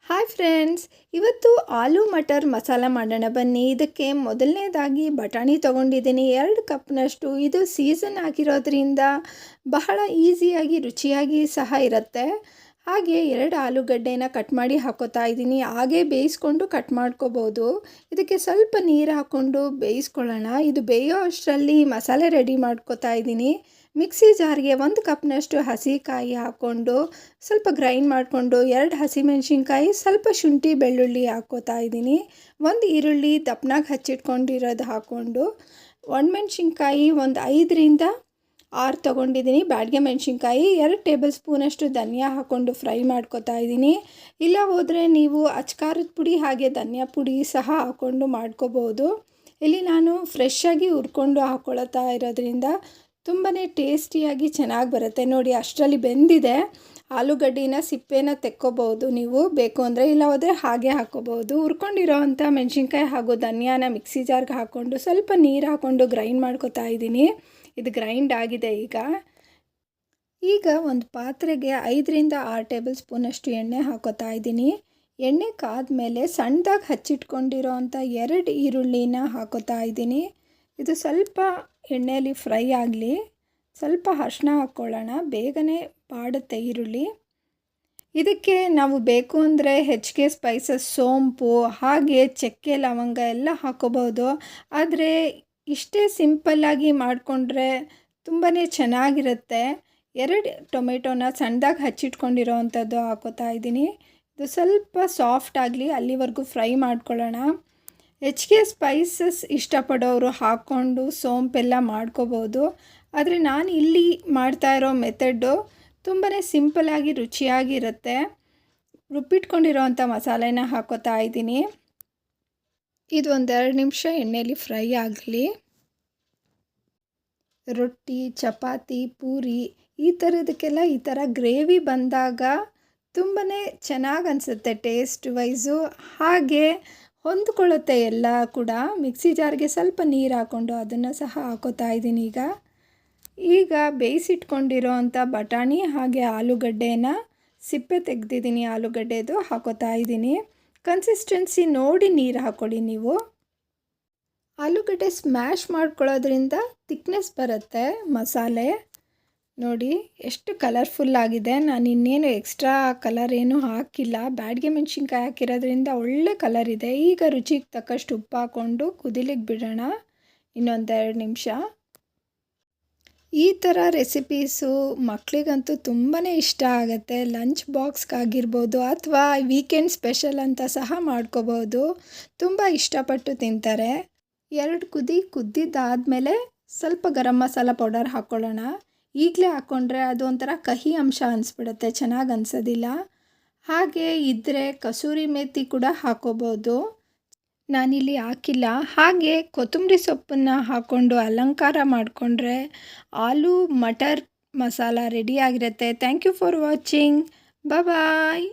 Hi friends, ಇವತ್ತು ಆಲೂ ಮಟರ್ ಮಸಾಲ ಮಾಡೋಣ ಬನ್ನಿ. ಇದಕ್ಕೆ ಮೊದಲನೇದಾಗಿ ಬಟಾಣಿ ತೊಗೊಂಡಿದ್ದೀನಿ 2 ಕಪ್ನಷ್ಟು. ಇದು ಸೀಸನ್ ಆಗಿರೋದ್ರಿಂದ ಬಹಳ ಈಸಿಯಾಗಿ ರುಚಿಯಾಗಿ ಸಹ ಇರುತ್ತೆ. ಹಾಗೆ 2 ಆಲೂಗಡ್ಡೆನ ಕಟ್ ಮಾಡಿ ಹಾಕೋತಾ ಇದ್ದೀನಿ. ಹಾಗೆ ಬೇಯಿಸ್ಕೊಂಡು ಕಟ್ ಮಾಡ್ಕೋಬೋದು. ಇದಕ್ಕೆ ಸ್ವಲ್ಪ ನೀರು ಹಾಕ್ಕೊಂಡು ಬೇಯಿಸ್ಕೊಳ್ಳೋಣ. ಇದು ಬೇಯೋ ಅಷ್ಟರಲ್ಲಿ ಮಸಾಲೆ ರೆಡಿ ಮಾಡ್ಕೋತಾ ಇದ್ದೀನಿ. ಮಿಕ್ಸಿ ಜಾರ್ಗೆ 1 ಕಪ್ನಷ್ಟು ಹಸಿಕಾಯಿ ಹಾಕ್ಕೊಂಡು ಸ್ವಲ್ಪ ಗ್ರೈಂಡ್ ಮಾಡಿಕೊಂಡು 2 ಹಸಿಮೆಣಸಿನ್ಕಾಯಿ, ಸ್ವಲ್ಪ ಶುಂಠಿ ಬೆಳ್ಳುಳ್ಳಿ ಹಾಕ್ಕೋತಾ ಇದ್ದೀನಿ. 1 ಈರುಳ್ಳಿ ದಪ್ಪನಾಗಿ ಹಚ್ಚಿಟ್ಕೊಂಡಿರೋದು ಹಾಕ್ಕೊಂಡು, ಒಣಮೆಣ್ಸಿನ್ಕಾಯಿ ಒಂದು 5ರಿಂದ 6 ತೊಗೊಂಡಿದ್ದೀನಿ. ಬ್ಯಾಡಗೆ ಮೆಣಸಿನ್ಕಾಯಿ 2 ಟೇಬಲ್ ಸ್ಪೂನಷ್ಟು ಧನಿಯಾ ಹಾಕ್ಕೊಂಡು ಫ್ರೈ ಮಾಡ್ಕೋತಾ ಇದ್ದೀನಿ. ಇಲ್ಲ ಹೋದರೆ ನೀವು ಅಚ್ಕಾರದ ಪುಡಿ ಹಾಗೆ ಧನಿಯಾ ಪುಡಿ ಸಹ ಹಾಕ್ಕೊಂಡು ಮಾಡ್ಕೋಬೋದು. ಇಲ್ಲಿ ನಾನು ಫ್ರೆಶ್ಶಾಗಿ ಹುರ್ಕೊಂಡು ಹಾಕ್ಕೊಳ್ತಾ ಇರೋದ್ರಿಂದ ತುಂಬಾ ಟೇಸ್ಟಿಯಾಗಿ ಚೆನ್ನಾಗಿ ಬರುತ್ತೆ. ನೋಡಿ, ಅಷ್ಟರಲ್ಲಿ ಬೆಂದಿದೆ. ಆಲೂಗಡ್ಡಿನ ಸಿಪ್ಪೆನ ತೆಕ್ಕೋಬೋದು ನೀವು ಬೇಕು ಅಂದರೆ, ಇಲ್ಲ ಹೋದರೆ ಹಾಗೆ ಹಾಕ್ಕೋಬೋದು. ಹುರ್ಕೊಂಡಿರೋ ಅಂಥ ಮೆಣಸಿನ್ಕಾಯಿ ಹಾಗೂ ಧನಿಯಾನ ಮಿಕ್ಸಿ ಜಾರ್ಗೆ ಹಾಕ್ಕೊಂಡು ಸ್ವಲ್ಪ ನೀರು ಹಾಕ್ಕೊಂಡು ಗ್ರೈಂಡ್ ಮಾಡ್ಕೊತಾ ಇದ್ದೀನಿ. ಇದು ಗ್ರೈಂಡ್ ಆಗಿದೆ. ಈಗ ಒಂದು ಪಾತ್ರೆಗೆ 5ರಿಂದ 6 ಟೇಬಲ್ ಸ್ಪೂನಷ್ಟು ಎಣ್ಣೆ ಹಾಕೋತಾ ಇದ್ದೀನಿ. ಎಣ್ಣೆ ಕಾದ್ಮೇಲೆ ಸಣ್ಣದಾಗಿ ಹಚ್ಚಿಟ್ಕೊಂಡಿರೋ ಅಂಥ 2 ಈರುಳ್ಳಿನ ಹಾಕೋತಾ ಇದ್ದೀನಿ. ಇದು ಸ್ವಲ್ಪ ಎಣ್ಣೆಯಲ್ಲಿ ಫ್ರೈ ಆಗಲಿ. ಸ್ವಲ್ಪ ಅರಿಶಿನ ಹಾಕ್ಕೊಳ್ಳೋಣ, ಬೇಗನೆ ಬಾಡುತ್ತೆ ಈರುಳ್ಳಿ. ಇದಕ್ಕೆ ನಾವು ಬೇಕು ಅಂದರೆ ಹೆಚ್ಚಿಗೆ ಸ್ಪೈಸಸ್, ಸೋಂಪು ಹಾಗೆ ಚಕ್ಕೆ ಲವಂಗ ಎಲ್ಲ ಹಾಕೋಬೋದು. ಆದರೆ ಇಷ್ಟೇ ಸಿಂಪಲ್ಲಾಗಿ ಮಾಡಿಕೊಂಡ್ರೆ ತುಂಬಾ ಚೆನ್ನಾಗಿರುತ್ತೆ. 2 ಟೊಮೆಟೊನ ಸಣ್ಣದಾಗಿ ಹಚ್ಚಿಟ್ಕೊಂಡಿರೋ ಅಂಥದ್ದು ಹಾಕೋತಾ ಇದ್ದೀನಿ. ಇದು ಸ್ವಲ್ಪ ಸಾಫ್ಟ್ ಆಗಲಿ, ಅಲ್ಲಿವರೆಗೂ ಫ್ರೈ ಮಾಡ್ಕೊಳ್ಳೋಣ. ಹೆಚ್ಚಿಗೆ ಸ್ಪೈಸಸ್ ಇಷ್ಟಪಡೋರು ಹಾಕ್ಕೊಂಡು ಸೋಂಪೆಲ್ಲ ಮಾಡ್ಕೋಬೋದು. ಆದರೆ ನಾನು ಇಲ್ಲಿ ಮಾಡ್ತಾ ಇರೋ ಮೆಥಡ್ಡು ತುಂಬಾ ಸಿಂಪಲ್ಲಾಗಿ ರುಚಿಯಾಗಿರುತ್ತೆ. ರುಬ್ಬಿಟ್ಕೊಂಡಿರೋ ಅಂಥ ಮಸಾಲೆನ ಹಾಕೋತಾ ಇದ್ದೀನಿ. ಇದು 1-2 ನಿಮಿಷ ಎಣ್ಣೆಯಲ್ಲಿ ಫ್ರೈ ಆಗಲಿ. ರೊಟ್ಟಿ, ಚಪಾತಿ, ಪೂರಿ ಈ ಥರದಕ್ಕೆಲ್ಲ ಈ ಥರ ಗ್ರೇವಿ ಬಂದಾಗ ತುಂಬಾ ಚೆನ್ನಾಗಿ ಅನಿಸುತ್ತೆ ಟೇಸ್ಟ್ ವೈಸು. ಹಾಗೆ ಹೊಂದ್ಕೊಳ್ಳುತ್ತೆ ಎಲ್ಲ ಕೂಡ. ಮಿಕ್ಸಿ ಜಾರ್ಗೆ ಸ್ವಲ್ಪ ನೀರು ಹಾಕ್ಕೊಂಡು ಅದನ್ನು ಸಹ ಹಾಕೋತಾ ಇದ್ದೀನಿ. ಈಗ ಬೇಯಿಸಿಟ್ಕೊಂಡಿರೋ ಅಂಥ ಬಟಾಣಿ ಹಾಗೆ ಆಲೂಗಡ್ಡೆನ ಸಿಪ್ಪೆ ತೆಗೆದಿದ್ದೀನಿ, ಆಲೂಗಡ್ಡೆದು ಹಾಕೋತಾ ಇದ್ದೀನಿ. ಕನ್ಸಿಸ್ಟೆನ್ಸಿ ನೋಡಿ ನೀರು ಹಾಕ್ಕೊಳ್ಳಿ ನೀವು. ಆಲೂಗಡ್ಡೆ ಸ್ಮ್ಯಾಶ್ ಮಾಡ್ಕೊಳ್ಳೋದ್ರಿಂದ ತಿಕ್ನೆಸ್ ಬರುತ್ತೆ ಮಸಾಲೆ. ನೋಡಿ ಎಷ್ಟು ಕಲರ್ಫುಲ್ ಆಗಿದೆ. ನಾನು ಇನ್ನೇನು ಎಕ್ಸ್ಟ್ರಾ ಕಲರ್ ಏನೂ ಹಾಕಿಲ್ಲ. ಬ್ಯಾಡಗೆ ಮೆಣಸಿನ್ಕಾಯಿ ಹಾಕಿರೋದ್ರಿಂದ ಒಳ್ಳೆ ಕಲರ್ ಇದೆ. ಈಗ ರುಚಿಗೆ ತಕ್ಕಷ್ಟು ಉಪ್ಪು ಹಾಕ್ಕೊಂಡು ಕುದಿಲಿಕ್ಕೆ ಬಿಡೋಣ ಇನ್ನೊಂದು 2 ನಿಮಿಷ. ಈ ಥರ ರೆಸಿಪೀಸು ಮಕ್ಕಳಿಗಂತೂ ತುಂಬಾ ಇಷ್ಟ ಆಗುತ್ತೆ. ಲಂಚ್ ಬಾಕ್ಸ್ಗಾಗಿರ್ಬೋದು ಅಥವಾ ವೀಕೆಂಡ್ ಸ್ಪೆಷಲ್ ಅಂತ ಸಹ ಮಾಡ್ಕೋಬೋದು. ತುಂಬ ಇಷ್ಟಪಟ್ಟು ತಿಂತಾರೆ. 2 ಕುದ್ದಿದ್ದಾದಮೇಲೆ ಸ್ವಲ್ಪ ಗರಂ ಮಸಾಲ ಪೌಡರ್ ಹಾಕ್ಕೊಳ್ಳೋಣ. ಈಗಲೇ ಹಾಕ್ಕೊಂಡ್ರೆ ಅದು ಒಂಥರ ಕಹಿ ಅಂಶ ಅನಿಸ್ಬಿಡುತ್ತೆ, ಚೆನ್ನಾಗಿ ಅನಿಸೋದಿಲ್ಲ. ಹಾಗೆ ಇದ್ದರೆ ಕಸೂರಿ ಮೇಥಿ ಕೂಡ ಹಾಕ್ಕೋಬೋದು. ನಾನಿಲ್ಲಿ ಹಾಕಿಲ್ಲ. ಹಾಗೆ ಕೊತ್ತಂಬರಿ ಸೊಪ್ಪನ್ನು ಹಾಕ್ಕೊಂಡು ಅಲಂಕಾರ ಮಾಡಿಕೊಂಡ್ರೆ ಆಲೂ ಮಟರ್ ಮಸಾಲ ರೆಡಿಯಾಗಿರುತ್ತೆ. Thank you for watching. Bye.